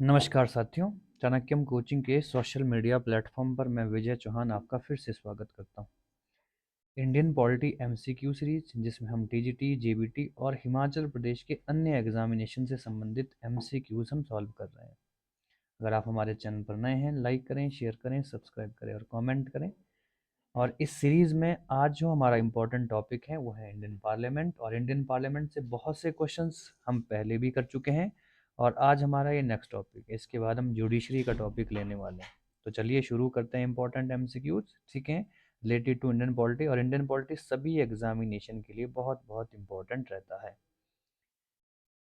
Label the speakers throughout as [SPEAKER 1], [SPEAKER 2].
[SPEAKER 1] नमस्कार साथियों, चाणक्यम कोचिंग के सोशल मीडिया प्लेटफॉर्म पर मैं विजय चौहान आपका फिर से स्वागत करता हूं। इंडियन पॉलिटी एमसीक्यू सीरीज जिसमें हम टीजीटी, जेबीटी और हिमाचल प्रदेश के अन्य एग्जामिनेशन से संबंधित एमसीक्यूज हम सॉल्व कर रहे हैं। अगर आप हमारे चैनल पर नए हैं, लाइक करें, शेयर करें, सब्सक्राइब करें और कमेंट करें। और इस सीरीज में आज जो हमारा इम्पोर्टेंट टॉपिक है वो है इंडियन पार्लियामेंट, और इंडियन पार्लियामेंट से बहुत से क्वेश्चंस हम पहले भी कर चुके हैं और आज हमारा ये नेक्स्ट टॉपिक है। इसके बाद हम जुडिशरी का टॉपिक लेने वाले हैं। तो चलिए शुरू करते हैं इंपॉर्टेंट एमसीक्यूज, ठीक है, रिलेटेड टू इंडियन पॉलिटी। और इंडियन पॉलिटी सभी एग्जामिनेशन के लिए बहुत बहुत इंपॉर्टेंट रहता है।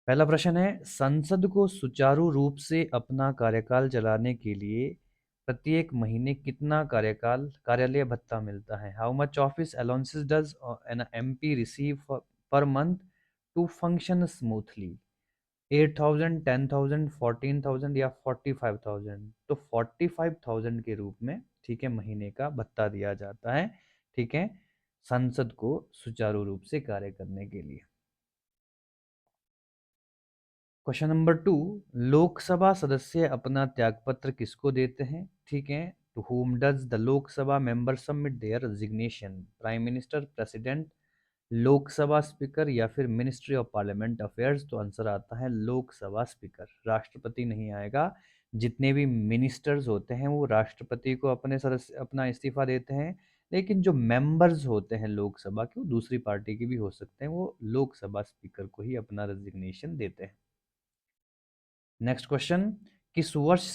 [SPEAKER 1] पहला प्रश्न है, संसद को सुचारू रूप से अपना कार्यकाल चलाने के लिए प्रत्येक महीने कितना कार्यालय भत्ता मिलता है? How much office allowances does an MP receive per month to function smoothly? 8,000, 10,000, 14,000 या 45,000? तो 45,000 के रूप में, ठीक है, महीने का भत्ता दिया जाता है, ठीक है, संसद को सुचारू रूप से कार्य करने के लिए। क्वेश्चन नंबर 2, लोकसभा सदस्य अपना त्यागपत्र किसको देते हैं? ठीक है, to whom does the Lok Sabha member submit their resignation? Prime minister, president, Lok Sabha speaker या फिर मिनिस्ट्री ऑफ पार्लियामेंट अफेयर्स? तो आंसर आता है लोकसभा स्पीकर। राष्ट्रपति नहीं आएगा। जितने भी मिनिस्टर्स होते हैं वो राष्ट्रपति को अपना इस्तीफा देते हैं, लेकिन जो मेंबर्स होते हैं लोकसभा के वो दूसरी पार्टी के भी हो सकते हैं, वो लोकसभा स्पीकर को ही अपना रेजिग्नेशन देते हैं। नेक्स्ट क्वेश्चन, किस वर्ष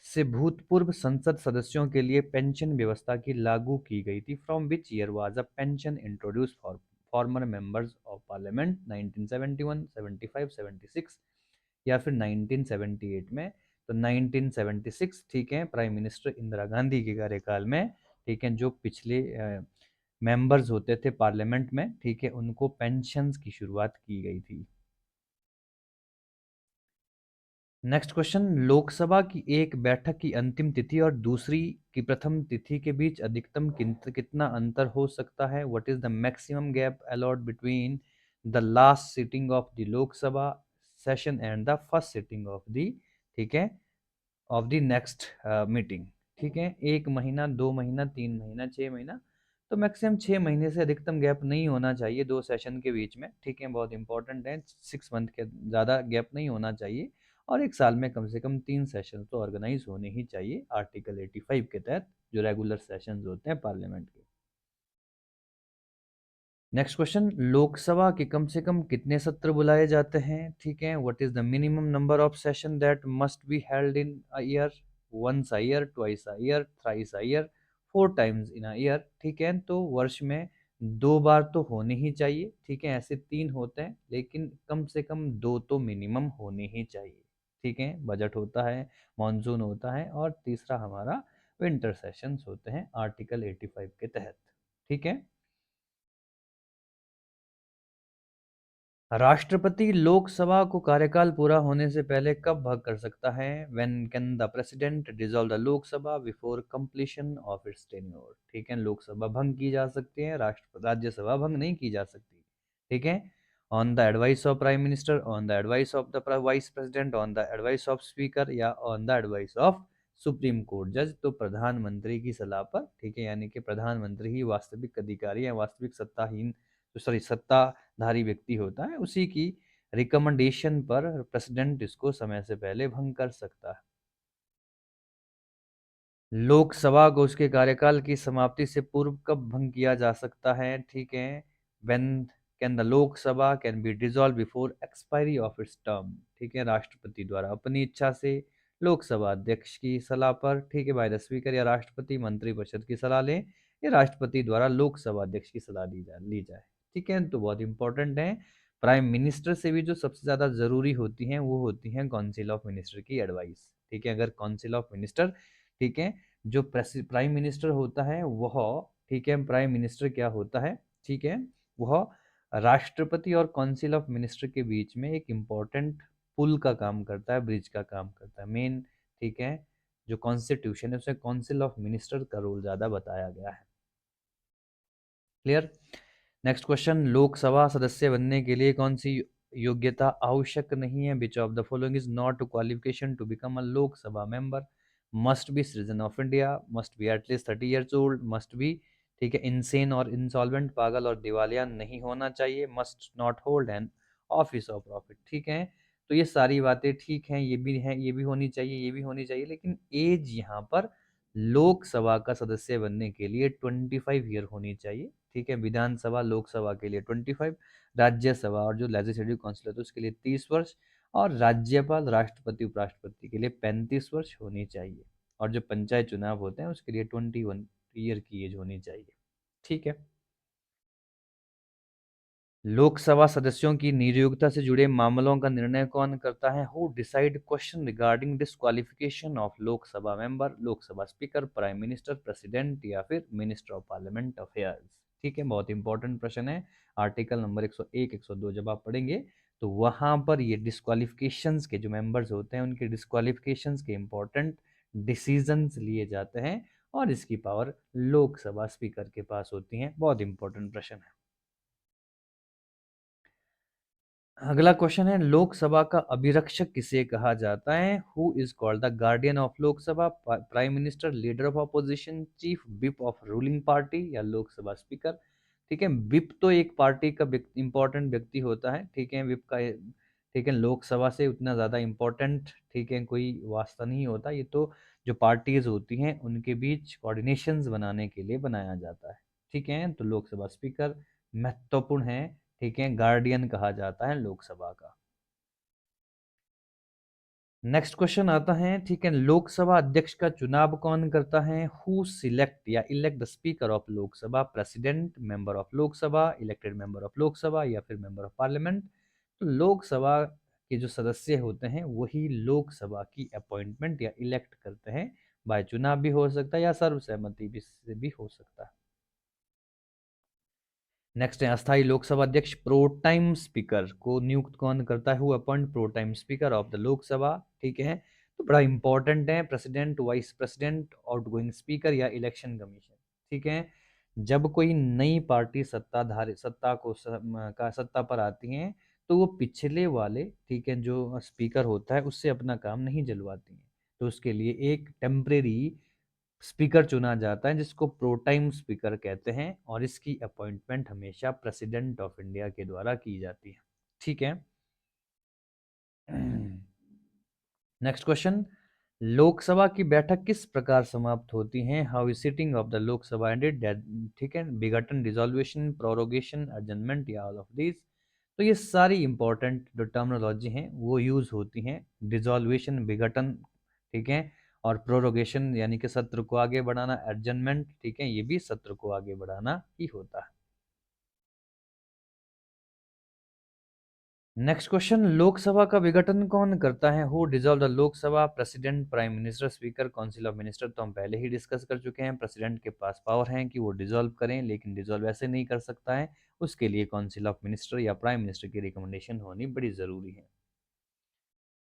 [SPEAKER 1] से भूतपूर्व संसद सदस्यों के लिए पेंशन व्यवस्था की लागू की गई थी? From which year was a pension introduce for farmer members of parliament? 1971, 75, 76 या फिर 1978 में? तो 1976, ठीक है, प्राइम मिनिस्टर इंदिरा गांधी के कार्यकाल में, ठीक है, जो पिछले मेंबर्स होते थे पार्लियामेंट में, ठीक है, उनको पेंशन्स की शुरुआत की गई थी। नेक्स्ट क्वेश्चन, लोकसभा की एक बैठक की अंतिम तिथि और दूसरी की प्रथम तिथि के बीच अधिकतम कितना अंतर हो सकता है? What is the maximum gap allowed between the last sitting of the Lok Sabha session and the first sitting of the, ठीक है, ऑफ द नेक्स्ट मीटिंग? ठीक है, 1 महीना, 2 महीना, 3 महीना, 6 महीना? तो मैक्सिमम 6 महीने से अधिकतम गैप नहीं होना चाहिए दो सेशन के बीच में, ठीक है, बहुत इंपॉर्टेंट है। 6 मंथ के ज़्यादा गैप नहीं होना चाहिए, और एक साल में कम से कम 3 सेशन तो ऑर्गेनाइज होने ही चाहिए आर्टिकल 85 के तहत, जो रेगुलर सेशंस होते हैं पार्लियामेंट के। नेक्स्ट क्वेश्चन, लोकसभा के कम से कम कितने सत्र बुलाए जाते हैं? ठीक है, what is the minimum number of session that must be held in a year? Once a year, twice a year, thrice a year, 4 times in a year? ठीक है, तो वर्ष में 2 बार तो होने ही चाहिए, ठीक है, ऐसे 3 होते हैं, लेकिन कम से कम 2 तो मिनिमम होने ही चाहिए, ठीक है। बजट होता है, मॉनसून होता है, और तीसरा हमारा विंटर सेशंस होते हैं आर्टिकल 85 के तहत, ठीक है। राष्ट्रपति लोकसभा को कार्यकाल पूरा होने से पहले कब भंग कर सकता है? When can the president dissolve the Lok Sabha before completion of its tenure? ठीक है, लोकसभा भंग की जा सकती है, राज्यसभा भंग नहीं की जा सकती, ठीक है। On the advice of prime minister, on the advice of the vice president, on the advice of speaker, या on the advice of supreme court जज? तो प्रधानमंत्री की सलाह पर, ठीक है, यानी कि प्रधानमंत्री ही वास्तविक अधिकारी या वास्तविक सत्ताहीन, सॉरी, सत्ताधारी व्यक्ति होता है, उसी की रिकमेंडेशन पर प्रेसिडेंट इसको समय से पहले भंग कर सकता है। लोकसभा को उसके कार्यकाल की समाप्ति से पूर्व कब भंग किया जा सकता है? ठीक है, when can the Lok Sabha can be dissolve before expiry of its term? ठीक है, राष्ट्रपति द्वारा अपनी इच्छा से, लोकसभा अध्यक्ष की सलाह पर, ठीक है, बाय द स्पीकर या राष्ट्रपति मंत्रिपरिषद की सलाह लें, या राष्ट्रपति द्वारा लोकसभा अध्यक्ष की सलाह ली जाए, ठीक है। तो बहुत इंपॉर्टेंट है, प्राइम मिनिस्टर से भी जो सबसे ज्यादा जरूरी होती हैं वो होती हैं काउंसिल ऑफ मिनिस्टर की एडवाइस, ठीक है। अगर काउंसिल ऑफ मिनिस्टर, ठीक है, जो प्राइम मिनिस्टर होता है वह, ठीक है, प्राइम मिनिस्टर क्या होता है, ठीक है, वह राष्ट्रपति और काउंसिल ऑफ मिनिस्टर के बीच में एक इम्पोर्टेंट पुल का काम करता है, ब्रिज का काम करता है, मेन, ठीक है। जो कॉन्स्टिट्यूशन है उसमें काउंसिल ऑफ मिनिस्टर का रोल ज्यादा बताया गया है। क्लियर? नेक्स्ट क्वेश्चन, लोकसभा सदस्य बनने के लिए कौन सी योग्यता आवश्यक नहीं है। Which of the following is not qualification to become a Lok Sabha member? Must be citizen of India, must be at least 30 years old, must be, ठीक है, इनसेन और इंसॉल्वेंट, पागल और दिवालिया नहीं होना चाहिए, must not hold an office of profit. ठीक है, तो ये सारी बातें ठीक हैं, ये भी हैं, ये भी होनी चाहिए, ये भी होनी चाहिए, लेकिन एज यहाँ पर लोकसभा का सदस्य बनने के लिए 25 ईयर होनी चाहिए। ठीक है, विधानसभा लोकसभा के लिए 25, राज्यसभा और जो लेजिस्लेटिव काउंसिल होता है उसके लिए 30 वर्ष, और राज्यपाल, राष्ट्रपति, उपराष्ट्रपति के लिए 35 वर्ष होनी चाहिए, और जो पंचायत चुनाव होते हैं उसके लिए 21 ईयर की एज होनी चाहिए। ठीक है, लोकसभा सदस्यों की नियोक्ता से जुड़े मामलों का निर्णय कौन करता है? Who decide question regarding disqualification of Lok Sabha member? Lok Sabha speaker, prime minister, president या फिर मिनिस्टर ऑफ पार्लियामेंट अफेयर्स? ठीक है, बहुत इंपॉर्टेंट प्रश्न है। आर्टिकल नंबर 101, 102 जब आप पढ़ेंगे तो वहां पर ये डिस्क्वालिफिकेशंस के जो मेंबर्स होते हैं उनके डिस्क्वालिफिकेशंस के इंपॉर्टेंट डिसीजंस लिए जाते हैं, और इसकी पावर लोकसभा स्पीकर के पास होती है। बहुत इंपॉर्टेंट प्रश्न है। अगला क्वेश्चन है, लोकसभा का अभिरक्षक किसे कहा जाता है? Who is called the guardian of Lok Sabha? Prime minister, leader of opposition, chief whip of ruling party या लोकसभा स्पीकर? ठीक है, विप तो एक पार्टी का इंपॉर्टेंट व्यक्ति होता है। ठीक है, विप का ठीक है, लोकसभा से उतना ज़्यादा इंपॉर्टेंट, ठीक है, कोई वास्ता नहीं होता। ये तो जो पार्टीज होती हैं उनके बीच कोऑर्डिनेशंस बनाने के लिए बनाया जाता है। ठीक है, तो लोकसभा स्पीकर महत्वपूर्ण है। ठीक है, गार्डियन कहा जाता है लोकसभा का। नेक्स्ट क्वेश्चन आता है, ठीक है, लोकसभा अध्यक्ष का चुनाव कौन करता है? हु सिलेक्ट या elect the speaker of Lok Sabha? President, member of Lok Sabha, elected member of Lok Sabha या फिर मेंबर ऑफ पार्लियामेंट? तो लोकसभा के जो सदस्य होते हैं वही लोकसभा की अपॉइंटमेंट या इलेक्ट करते हैं। बाय चुनाव भी हो सकता है या सर्वसहमति भी से भी हो सकता है। नेक्स्ट है, अस्थायी लोकसभा अध्यक्ष प्रो टाइम स्पीकर को नियुक्त कौन करता है? Who appoint pro tem speaker of the Lok Sabha? ठीक है, तो बड़ा इंपॉर्टेंट है, president, vice president, outgoing speaker या इलेक्शन कमीशन। ठीक है, जब कोई नई पार्टी सत्ताधारी सत्ता पर आती है तो वो पिछले वाले, ठीक है, जो स्पीकर होता है उससे अपना काम नहीं जलवाती है, तो उसके लिए एक टेम्परेरी स्पीकर चुना जाता है जिसको प्रोटाइम स्पीकर कहते हैं, और इसकी अपॉइंटमेंट हमेशा प्रेसिडेंट ऑफ इंडिया के द्वारा की जाती है। ठीक है, नेक्स्ट क्वेश्चन, लोकसभा की बैठक किस प्रकार समाप्त होती है? How is sitting of the Lok Sabha ended? ठीक है, विघटन, डिसॉल्वेशन, प्रोरोगेशन, एडजर्नमेंट या ऑल ऑफ दीज? तो ये सारी इंपॉर्टेंट जो टर्मिनोलॉजी हैं वो यूज होती हैं। डिसॉल्वेशन, विघटन, ठीक है, और प्रोरोगेशन यानी कि सत्र को आगे बढ़ाना, एडजर्नमेंट, ठीक है, ये भी सत्र को आगे बढ़ाना ही होता है। नेक्स्ट क्वेश्चन, लोकसभा का विघटन कौन करता है? Who dissolve the Lok Sabha? President, prime minister, speaker, council of minister? तो हम पहले ही डिस्कस कर चुके हैं, प्रेसिडेंट के पास पावर है कि वो डिसॉल्व करें, लेकिन डिसॉल्व ऐसे नहीं कर सकता है, उसके लिए काउंसिल ऑफ मिनिस्टर या प्राइम मिनिस्टर की रिकमेंडेशन होनी बड़ी जरूरी है।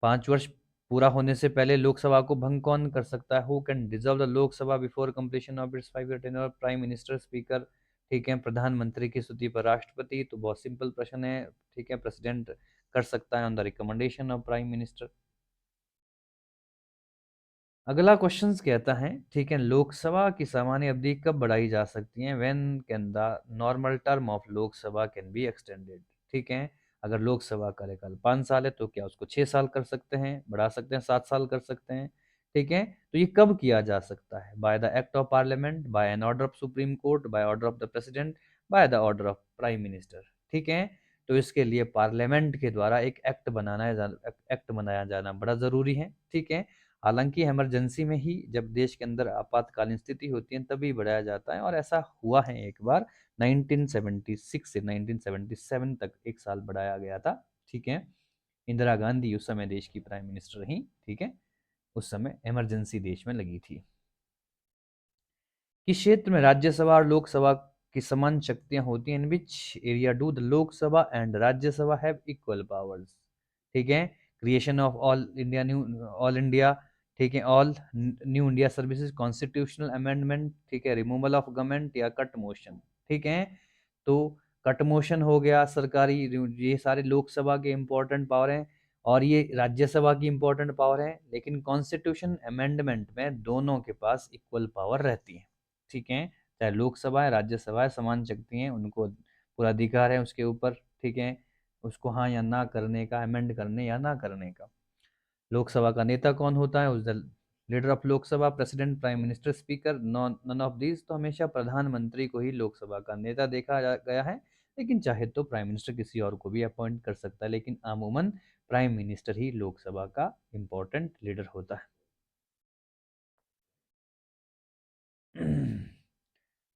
[SPEAKER 1] 5 वर्ष पूरा होने से पहले लोकसभा को भंग कौन कर सकता है? Who can dissolve the Lok Sabha before completion of its 5 year tenure? Prime minister, speaker, ठीक है, प्रधानमंत्री की स्तुति पर राष्ट्रपति? तो बहुत सिंपल प्रश्न है, ठीक है, प्रेसिडेंट कर सकता है on the recommendation of prime minister. अगला क्वेश्चन कहता है, ठीक है, लोकसभा की सामान्य अवधि कब बढ़ाई जा सकती है? When can the normal term of Lok Sabha can be extended? ठीक है, अगर लोकसभा कार्यकाल 5 साल है तो क्या उसको 6 साल कर सकते हैं, बढ़ा सकते हैं, 7 साल कर सकते हैं? ठीक है, तो ये कब किया जा सकता है? By the act of parliament, by an order of supreme court, by order of the president, by the order of prime minister? ठीक है, तो इसके लिए पार्लियामेंट के द्वारा एक एक्ट बनाया जाना बड़ा जरूरी है। ठीक है, हालांकि इमरजेंसी में ही जब देश के अंदर आपातकालीन स्थिति होती है तभी बढ़ाया जाता है, और ऐसा हुआ है एक बार 1976 से 1977 तक 1 साल बढ़ाया गया था। ठीक है, इंदिरा गांधी उस समय देश की प्राइम मिनिस्टर रही। ठीक है, उस समय इमरजेंसी देश में लगी थी। किस क्षेत्र में राज्यसभा और लोकसभा की समान शक्तियां होती हैं? In which area do the Lok Sabha and Rajya Sabha have equal powers? ठीक है, क्रिएशन ऑफ ऑल इंडिया, ठीक है, all new India services, constitutional amendment, ठीक है, रिमूवल ऑफ गवर्नमेंट या कट मोशन? ठीक है, तो कट मोशन हो गया, सरकारी, ये सारे लोकसभा के इंपॉर्टेंट पावर हैं और ये राज्यसभा की इंपॉर्टेंट पावर है। लेकिन कॉन्स्टिट्यूशन अमेंडमेंट में दोनों के पास इक्वल पावर रहती है, ठीक है। चाहे लोकसभा है राज्यसभा है, समान शक्ति हैं, उनको पूरा अधिकार है उसके ऊपर, ठीक है, उसको हाँ या ना करने का, अमेंड करने या ना करने का। लोकसभा का नेता कौन होता है? उस the leader of Lok Sabha, president, prime minister, speaker, none of these. तो हमेशा प्रधानमंत्री को ही लोकसभा का नेता देखा गया है, लेकिन चाहे तो प्राइम मिनिस्टर किसी और को भी अपॉइंट कर सकता है, लेकिन अमूमन प्राइम मिनिस्टर ही लोकसभा का इंपॉर्टेंट लीडर होता है।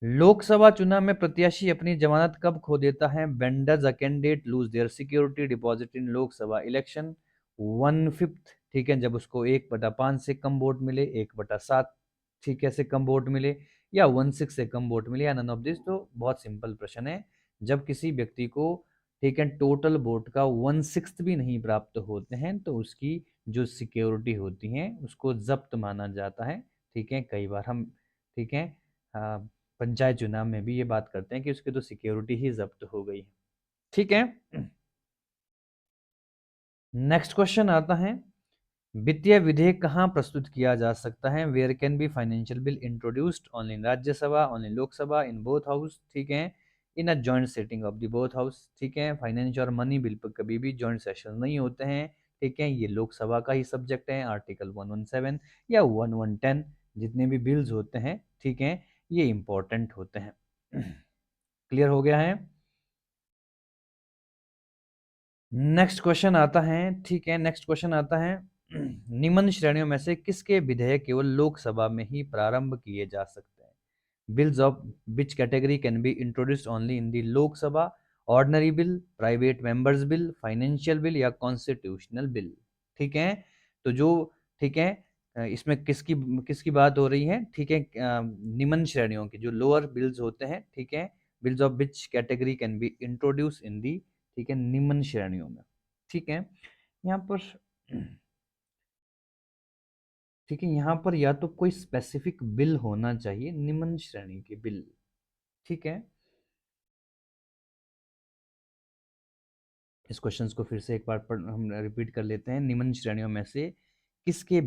[SPEAKER 1] लोकसभा चुनाव में प्रत्याशी अपनी जमानत कब खो देता है? When does a candidate lose their security deposit in Lok Sabha election? 1/5, ठीक है, जब उसको 1/5 से कम वोट मिले, 1/7, ठीक है, से कम वोट मिले, या 1/6 से कम वोट मिले, या नन ऑफ दिस। तो बहुत सिंपल प्रश्न है, जब किसी व्यक्ति को, ठीक है, टोटल वोट का 1/6 भी नहीं प्राप्त होते हैं तो उसकी जो सिक्योरिटी होती है उसको जब्त माना जाता है, ठीक है। कई बार हम, ठीक है, पंचायत चुनाव में भी ये बात करते हैं कि उसकी तो सिक्योरिटी ही जब्त हो गई, ठीक है। नेक्स्ट क्वेश्चन आता है, वित्तीय विधेयक कहाँ प्रस्तुत किया जा सकता है? Where can be financial bill introduced? Only in Rajya Sabha, only Lok Sabha, in both house, ठीक है, in a joint setting of the both house, ठीक है। फाइनेंस और मनी बिल पर कभी भी जॉइंट सेशन नहीं होते हैं, ठीक है, ये लोकसभा का ही सब्जेक्ट है। आर्टिकल 117 या 1110 जितने भी बिल्स होते हैं, ठीक है, ये इंपॉर्टेंट होते हैं। क्लियर हो गया है? नेक्स्ट क्वेश्चन आता है, ठीक है, नेक्स्ट क्वेश्चन आता है, निम्न श्रेणियों में से किसके विधेयक केवल लोकसभा में ही प्रारंभ किए जा सकते हैं? Bills of which category can be introduced only in the Lok Sabha? Ordinary bill, private members bill, financial bill, या कॉन्स्टिट्यूशनल बिल, ठीक है। तो जो, ठीक है, इसमें किसकी किसकी बात हो रही है? ठीक है, निम्न श्रेणियों की जो लोअर बिल्स होते हैं, ठीक है, bills of which category can be introduce in the, ठीक है, निम्न श्रेणियों में, ठीक है। यहाँ पर, ठीक है, यहाँ पर या तो कोई स्पेसिफिक बिल होना चाहिए, निम्न श्रेणी के बिल, ठीक है। इस क्वेश्चंस को फिर से एक बार हम रिपीट कर लेते हैं, निम्न श्रेणियों में से किसके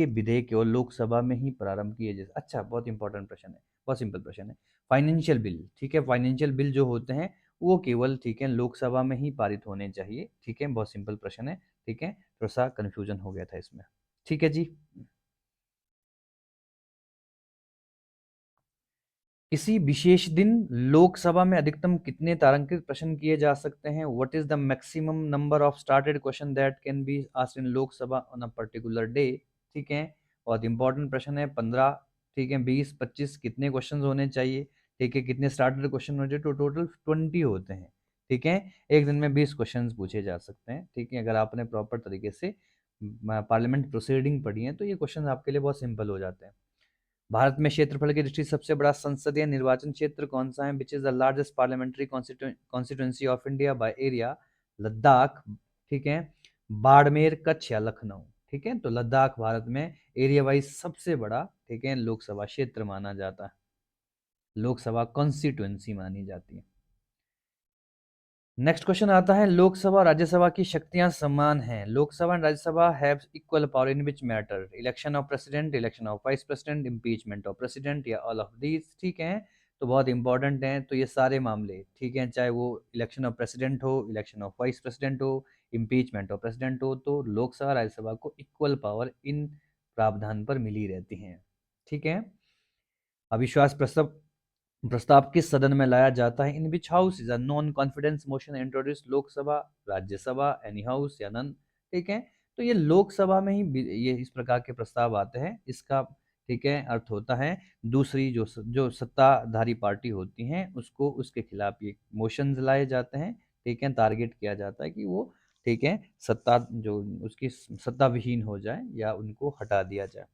[SPEAKER 1] विधेयक केवल लोकसभा में ही प्रारंभ किए जा, अच्छा, बहुत इंपॉर्टेंट प्रश्न है, बहुत सिंपल प्रश्न है। फाइनेंशियल बिल, ठीक है, फाइनेंशियल बिल जो होते हैं वो केवल, ठीक है, लोकसभा में ही पारित होने चाहिए, ठीक है, बहुत सिंपल प्रश्न है, ठीक है, थोड़ा सा कंफ्यूजन हो गया था इसमें, ठीक है जी। किसी विशेष दिन लोकसभा में अधिकतम कितने तारांकित प्रश्न किए जा सकते हैं? What is the maximum number of started question that can be asked in Lok Sabha on a particular day, ठीक है। बहुत इंपॉर्टेंट प्रश्न है, 15, ठीक है, 20, 25 कितने क्वेश्चन होने चाहिए, ठीक है, कितने स्टार्टेड क्वेश्चन होने चाहिए? तो टोटल 20 होते हैं, ठीक है। एक दिन में 20 क्वेश्चन पूछे जा सकते हैं, ठीक है। अगर आपने प्रॉपर तरीके से पार्लियामेंट प्रोसीडिंग पढ़ी है तो ये क्वेश्चन आपके लिए बहुत सिंपल हो जाते हैं। भारत में क्षेत्रफल की दृष्टि से सबसे बड़ा संसदीय निर्वाचन क्षेत्र कौन सा है? Which is the largest parliamentary constituency of India by area? Ladakh, ठीक है, बाड़मेर, कच्छ, या लखनऊ, ठीक है। तो लद्दाख भारत में एरिया वाइज सबसे बड़ा, ठीक है, लोकसभा क्षेत्र माना जाता है, लोकसभा कॉन्स्टिट्यूंसी मानी जाती है। नेक्स्ट क्वेश्चन आता है, लोकसभा और राज्यसभा की शक्तियां समान हैं? Lok Sabha and Rajya Sabha have equal power in which matter? Election of president, election of vice president, impeachment of president, या ऑल ऑफ दीज, ठीक है। तो बहुत इंपॉर्टेंट हैं तो ये सारे मामले, ठीक है, चाहे वो इलेक्शन ऑफ प्रेसिडेंट हो, इलेक्शन ऑफ वाइस प्रेसिडेंट हो, इम्पीचमेंट ऑफ प्रेसिडेंट हो, तो लोकसभा राज्यसभा को इक्वल पावर इन प्रावधान पर मिली रहती हैं, ठीक है। अविश्वास प्रस्ताव प्रस्ताव किस सदन में लाया जाता है? In which house is a non confidence motion introduce? Lok Sabha, Rajya Sabha, any house, या नन, ठीक है। तो ये लोकसभा में ही ये इस प्रकार के प्रस्ताव आते हैं, इसका, ठीक है, अर्थ होता है दूसरी जो सत्ताधारी पार्टी होती हैं उसको, उसके खिलाफ ये मोशंस लाए जाते हैं, ठीक है। टारगेट किया जाता है कि वो, ठीक है, सत्ता जो उसकी सत्ता विहीन हो जाए या उनको हटा दिया जाए।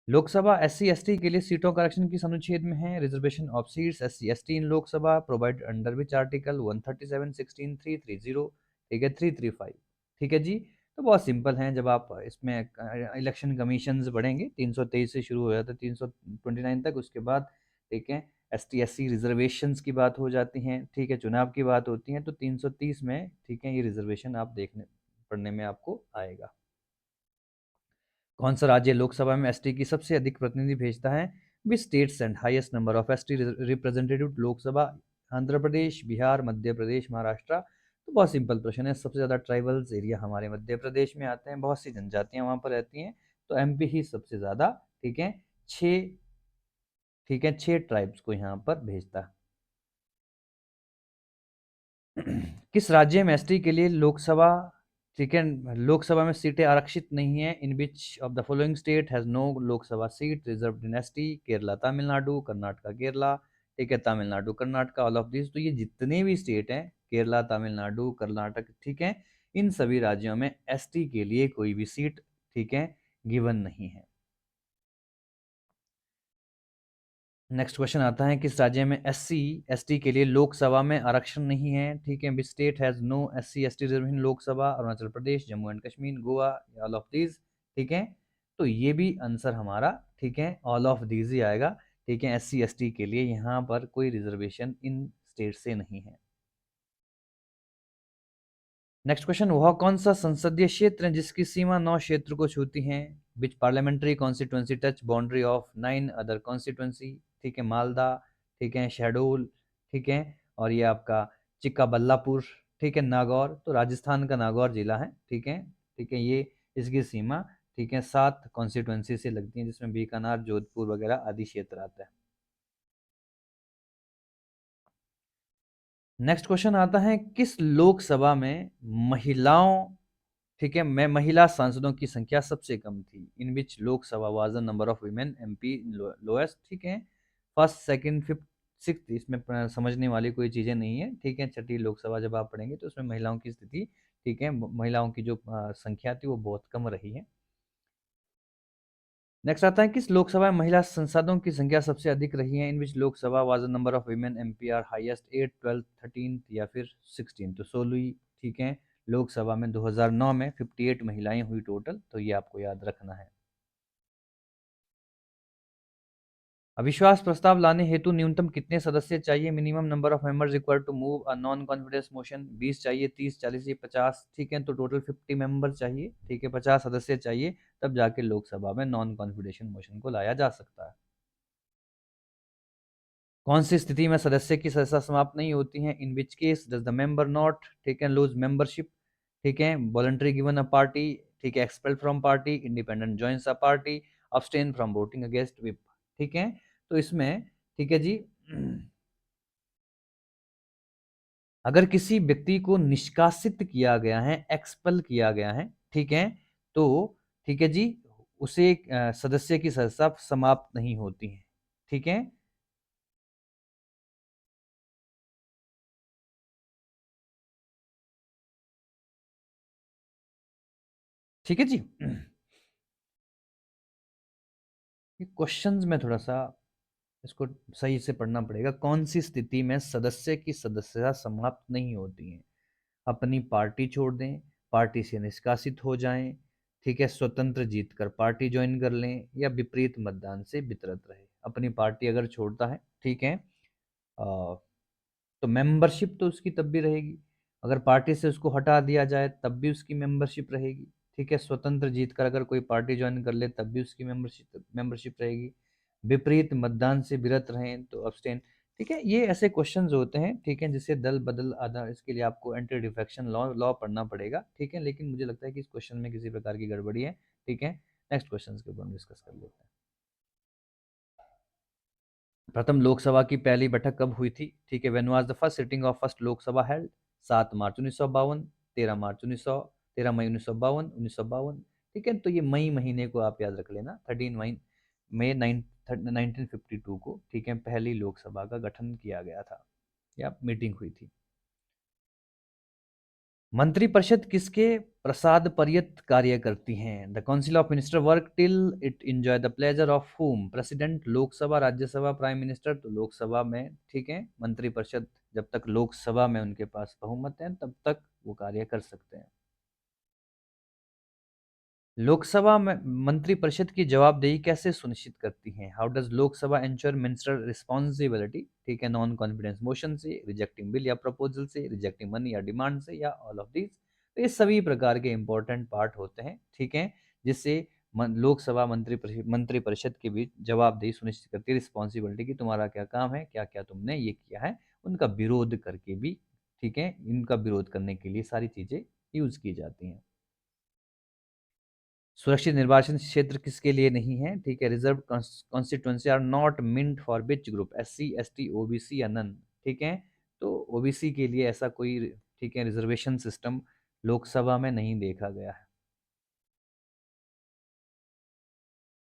[SPEAKER 1] लोकसभा एससी एसटी के लिए सीटों का आरक्षण किस अनुच्छेद में है? Reservation of seats SC ST in Lok Sabha provide under which article? 137, 16, 330, ठीक है, 335, ठीक है जी। तो बहुत सिंपल है, जब आप इसमें इलेक्शन कमीशन पढ़ेंगे 323 से शुरू हो जाता है 329 तक, उसके बाद, ठीक है, ST SC रिजर्वेशंस की बात हो जाती हैं, ठीक है, चुनाव की बात होती है, तो 330 में, ठीक है, ये रिजर्वेशन आप देखने पढ़ने में आपको आएगा। कौन सा राज्य लोकसभा में ST की सबसे अधिक प्रतिनिधि भेजता है? Which states and highest number of ST representative Lok Sabha? Andhra Pradesh, Bihar, Madhya Pradesh, Maharashtra. तो बहुत सिंपल प्रश्न है, सबसे ज़्यादा ट्राइबल्स एरिया हमारे मध्य प्रदेश में आते हैं, बहुत सी जनजातियां वहाँ पर रहती हैं, तो MP ही सबसे ज़्यादा, ठीक है, 6, ठीक है, 6 ट्राइब्स को यहाँ पर भेजता है। किस राज्य में ST के लिए लोकसभा, ठीक है, लोकसभा में सीटें आरक्षित नहीं है? In which of the following state has no Lok Sabha seat reserved in ST? Kerala, Tamil Nadu, Karnataka, Kerala, ठीक है, Tamil Nadu, Karnataka, all of this. तो ये जितने भी स्टेट हैं, केरला, तमिलनाडु, कर्नाटक, ठीक है, इन सभी राज्यों में ST के लिए कोई भी सीट, ठीक है, गिवन नहीं है। नेक्स्ट क्वेश्चन आता है, किस राज्य में SC ST के लिए लोकसभा में आरक्षण नहीं है? ठीक है, which state has no SC ST reservation Lok Sabha? Arunachal Pradesh, Jammu and Kashmir, Goa, all of these, ठीक है। तो ये भी आंसर हमारा, ठीक है, ऑल ऑफ दीज ही आएगा, ठीक है। SC ST के लिए यहाँ पर कोई रिजर्वेशन इन स्टेट से नहीं है। नेक्स्ट क्वेश्चन, वह कौन सा संसदीय क्षेत्र है जिसकी सीमा 9 क्षेत्र को छूती है? Which parliamentary constituency touch boundary of 9 other constituency? ठीक है, मालदा, ठीक है, शहडोल, ठीक है, और ये आपका चिक्काबल्लापुर, ठीक है, नागौर। तो राजस्थान का नागौर जिला है, ठीक है, ठीक है, ये इसकी सीमा, ठीक है, 7 कॉन्स्टिट्यूंसी से लगती है, जिसमें बीकानेर, जोधपुर वगैरह आदि क्षेत्र आता है। नेक्स्ट क्वेश्चन आता है, किस लोकसभा में महिलाओं, ठीक है, मैं महिला सांसदों की संख्या सबसे कम थी? In which Lok Sabha was the number of women MP lowest? ठीक है, फर्स्ट, सेकंड, फिफ्थ, सिक्स्थ, इसमें समझने वाली कोई चीजें नहीं है, ठीक है। छठी लोकसभा जब आप पढ़ेंगे तो उसमें महिलाओं की स्थिति, ठीक है, महिलाओं की जो संख्या थी वो बहुत कम रही है। नेक्स्ट आता है, किस लोकसभा में महिला सांसदों की संख्या सबसे अधिक रही है? In which Lok Sabha was the number of women MP are highest? 8, 12, 13 या फिर 16? तो 16, ठीक है, लोकसभा में 2009 में 58 महिलाएं हुई टोटल, तो ये आपको याद रखना है। अविश्वास प्रस्ताव लाने हेतु न्यूनतम कितने सदस्य चाहिए? Minimum number of members equal to move a non confidence motion? 20 चाहिए, 30, 40 या 50? ठीक है, तो टोटल 50 मेंबर चाहिए, ठीक है, 50 सदस्य चाहिए, तब जाके लोकसभा में नॉन कॉन्फिडेंस मोशन को लाया जा सकता है। कौन सी स्थिति में सदस्य की सदस्यता समाप्त नहीं होती है? In which case does the member not, ठीक है, लूज मेंबरशिप? ठीक है, वॉलंटरी गिवन अ पार्टी, ठीक है, expelled from party, independent joins a party, abstain from voting against whip? ठीक है, तो इसमें, ठीक है जी, अगर किसी व्यक्ति को निष्कासित किया गया है, एक्सपेल किया गया है, ठीक है, तो, ठीक है जी, उसे सदस्य की सदस्यता समाप्त नहीं होती है, ठीक है। ठीक है जी। ये क्वेश्चंस में थोड़ा सा इसको सही से पढ़ना पड़ेगा। कौन सी स्थिति में सदस्य की सदस्यता समाप्त नहीं होती है? अपनी पार्टी छोड़ दें, पार्टी से निष्कासित हो जाएं, ठीक है, स्वतंत्र जीतकर पार्टी ज्वाइन कर लें, या विपरीत मतदान से वितरत रहे। अपनी पार्टी अगर छोड़ता है, ठीक है, तो मेंबरशिप तो उसकी तब भी रहेगी, अगर पार्टी से उसको हटा दिया जाए तब भी उसकी मेंबरशिप रहेगी, ठीक है। स्वतंत्र जीतकर अगर कोई पार्टी ज्वाइन कर ले तब भी उसकी मेंबरशिप रहेगी। विपरीत मतदान से विरत रहें तो अब्सटेन। ठीक है, ये ऐसे क्वेश्चंस होते हैं, ठीक है, जिसे दल बदल आधा, इसके लिए आपको एंटी डिफेक्शन लॉ लॉ पढ़ना पड़ेगा, ठीक है, लेकिन मुझे लगता है कि इस क्वेश्चन में किसी प्रकार की गड़बड़ी है, ठीक है। नेक्स्ट क्वेश्चन के ऊपर हम डिस्कस कर लेते हैं। प्रथम लोकसभा की पहली बैठक कब हुई थी? ठीक है, when was the first sitting of first Lok Sabha held? 7 मार्च 1952, 13 मार्च 1900, 13 मई 1952, 1952। ठीक है, तो ये मई महीने को आप याद रख लेना, 13 मई 1952 को, ठीक है, पहली लोकसभा का गठन किया गया था या मीटिंग हुई थी। मंत्रिपरिषद किसके प्रसाद पर्यत कार्य करती हैं? The council of minister work till it enjoy the pleasure of हुम? President, Lok Sabha, Rajya Sabha, prime minister? तो लोकसभा में, ठीक है, मंत्रिपरिषद जब तक लोकसभा में उनके पास बहुमत है तब तक वो कार्य कर सकते हैं। लोकसभा में मंत्रिपरिषद की जवाबदेही कैसे सुनिश्चित करती है? How does Lok Sabha ensure minister responsibility? ठीक है, नॉन कॉन्फिडेंस मोशन से, रिजेक्टिंग बिल या प्रपोजल से, रिजेक्टिंग मनी या डिमांड से, या ऑल ऑफ दीज। तो ये सभी प्रकार के इंपॉर्टेंट पार्ट होते हैं, ठीक है, जिससे लोकसभा मंत्रिपरिषद के बीच जवाबदेही सुनिश्चित करती है, रिस्पॉन्सिबिलिटी की तुम्हारा क्या काम है, क्या क्या तुमने ये किया है, उनका विरोध करके भी, ठीक है, इनका विरोध करने के लिए सारी चीजें यूज की जाती हैं। सुरक्षित निर्वाचन क्षेत्र किसके लिए नहीं है? ठीक है, reserve constituency are not meant for which group? SC ST OBC या नन? ठीक है, तो OBC के लिए ऐसा कोई, ठीक है, रिजर्वेशन सिस्टम लोकसभा में नहीं देखा गया है।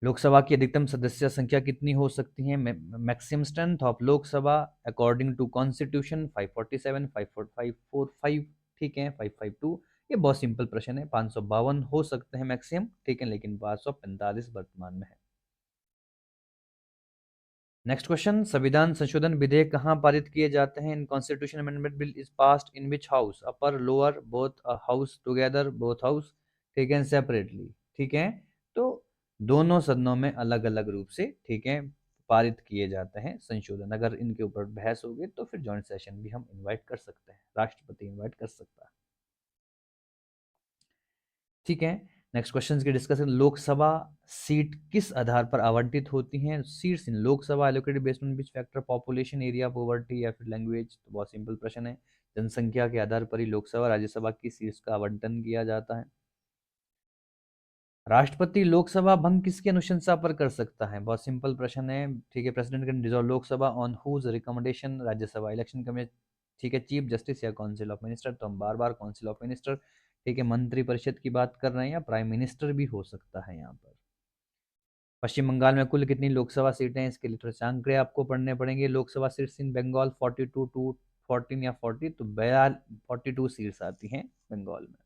[SPEAKER 1] लोकसभा की अधिकतम सदस्य संख्या कितनी हो सकती है? Maximum strength of Lok Sabha according to constitution 547, 545, ठीक है, 552। ये बहुत सिंपल प्रश्न है, 552 हो सकते हैं मैक्सिमम, ठीक है, लेकिन 545 वर्तमान में है। नेक्स्ट क्वेश्चन, संविधान संशोधन विधेयक कहाँ पारित किए जाते हैं? In constitution amendment bill is passed in which house? Upper, lower, both, house together, both house, ठीक है, सेपरेटली? ठीक है, तो दोनों सदनों में अलग अलग रूप से, ठीक है, पारित किए जाते हैं संशोधन। अगर इनके ऊपर बहस होगी तो फिर जॉइंट सेशन भी हम इनवाइट कर सकते हैं, राष्ट्रपति इनवाइट कर सकता है, ठीक है। नेक्स्ट क्वेश्चन की डिस्कशन, लोकसभा सीट किस आधार पर आवंटित होती हैं? Seats in Lok Sabha allocated based on which factor? Population, area, poverty या फिर लैंग्वेज? तो बहुत सिंपल प्रश्न है, जनसंख्या के आधार पर ही लोकसभा राज्यसभा की सीट्स का आवंटन किया जाता है। राष्ट्रपति लोकसभा भंग किसकी अनुशंसा पर कर सकता है? बहुत सिंपल प्रश्न है, ठीक है, president can dissolve Lok Sabha on whose recommendation? Rajya Sabha election commission, ठीक है, चीफ जस्टिस या काउंसिल ऑफ मिनिस्टर? तो हम बार बार काउंसिल ऑफ मिनिस्टर, ठीक है, मंत्री परिषद की बात कर रहे हैं, या प्राइम मिनिस्टर भी हो सकता है यहाँ पर। पश्चिम बंगाल में कुल कितनी लोकसभा सीटें हैं? इसके लिए थोड़े से आंकड़े आपको पढ़ने पड़ेंगे। Lok Sabha seats in Bengal 42 to 14 या 40, तो 42 सीट्स आती हैं बंगाल में।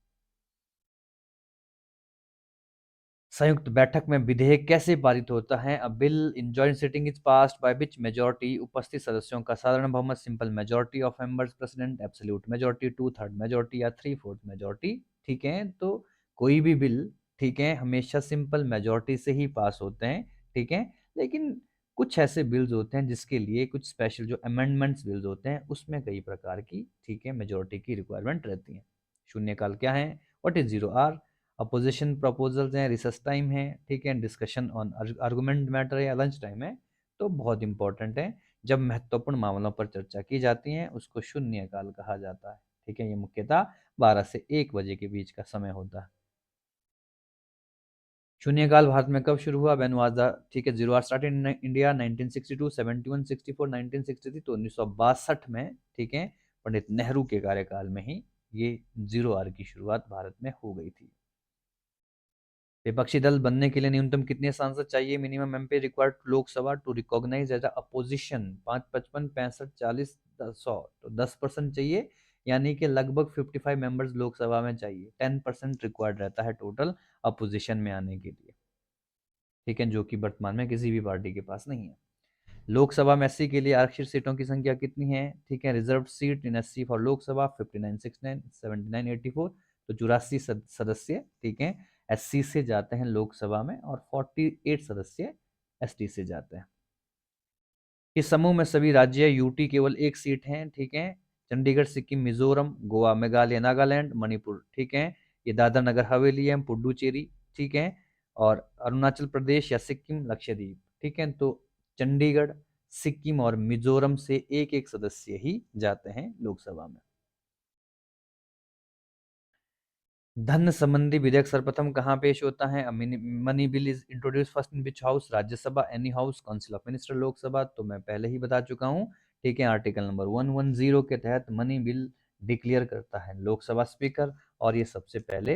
[SPEAKER 1] संयुक्त बैठक में विधेयक कैसे पारित होता है? अ bill in joint sitting is passed by which majority? उपस्थित सदस्यों का साधारण बहुमत, simple majority of members president, absolute majority, 2/3 majority या 3/4 मेजॉरिटी? ठीक है, तो कोई भी बिल, ठीक है, हमेशा सिंपल मेजॉरिटी से ही पास होते हैं, ठीक है, लेकिन कुछ ऐसे बिल्स होते हैं जिसके लिए कुछ स्पेशल जो अमेंडमेंट्स बिल्स होते हैं उसमें कई प्रकार की, ठीक है, मेजॉरिटी की रिक्वायरमेंट रहती है। शून्यकाल क्या है? What is 0 hour? Opposition proposals हैं, रिसर्च टाइम है, ठीक है, डिस्कशन ऑन आर्गुमेंट मैटर है, या लंच टाइम है। तो बहुत इंपॉर्टेंट है, जब महत्वपूर्ण मामलों पर चर्चा की जाती है उसको शून्यकाल कहा जाता है, ठीक है, ये मुख्यतः 12 से 1 बजे के बीच का समय होता है। शून्यकाल भारत में कब शुरू हुआ? व्हेन वाज द, ठीक है, 0 आवर स्टार्ट इन इंडिया? 1962, 71, 64, 1963? तो 1962 में, ठीक है, पंडित नेहरू के कार्यकाल में ही ये 0 आवर की शुरुआत भारत में हो गई थी। विपक्षी दल बनने के लिए न्यूनतम कितने सांसद चाहिए? Minimum MP required Lok Sabha to recognise as opposition? 5, 55, 65, 40, 100? तो 10% चाहिए, यानी कि लगभग 55 मेंबर्स लोकसभा में चाहिए। 10% रिक्वायर्ड रहता है टोटल अपोजिशन में आने के लिए, ठीक है, जो कि वर्तमान में किसी भी पार्टी के पास नहीं है। लोकसभा में SC के लिए आरक्षित सीटों की संख्या कितनी है? ठीक है, reserve seat in SC for Lok Sabha 59, 69, 79, 84, तो 84 सदस्य, ठीक है, SC से जाते हैं लोकसभा में, और 48 सदस्य ST से जाते हैं। इस समूह में सभी राज्य UT केवल एक सीट है, ठीक है, चंडीगढ़, सिक्किम, मिजोरम, गोवा, मेघालय, नागालैंड, मणिपुर, ठीक है, ये दादर नगर हवेली है, पुडुचेरी, ठीक है, और अरुणाचल प्रदेश या सिक्किम, लक्षद्वीप, ठीक है, तो चंडीगढ़, सिक्किम और मिजोरम से एक एक सदस्य ही जाते हैं लोकसभा में। धन संबंधी विधेयक सर्वप्रथम कहाँ पेश होता है? Money bill is introduce first in which house? Rajya Sabha, any house, council of minister, Lok Sabha? तो मैं पहले ही बता चुका हूँ, ठीक है, आर्टिकल नंबर 110 के तहत मनी बिल डिक्लेयर करता है लोकसभा स्पीकर, और ये सबसे पहले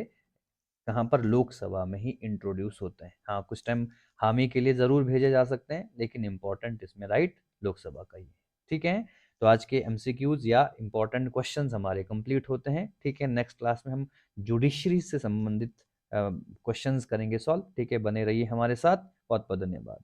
[SPEAKER 1] कहाँ पर? लोकसभा में ही इंट्रोड्यूस होते हैं। हाँ, कुछ टाइम हामी के लिए जरूर भेजे जा सकते हैं, लेकिन इंपॉर्टेंट इसमें राइट लोकसभा का ही है, ठीक है। तो आज के MCQs या इंपॉर्टेंट क्वेश्चंस हमारे कंप्लीट होते हैं, ठीक है। नेक्स्ट क्लास में हम जुडिशरी से संबंधित क्वेश्चंस करेंगे सॉल्व, ठीक है, बने रहिए हमारे साथ। बहुत बहुत धन्यवाद।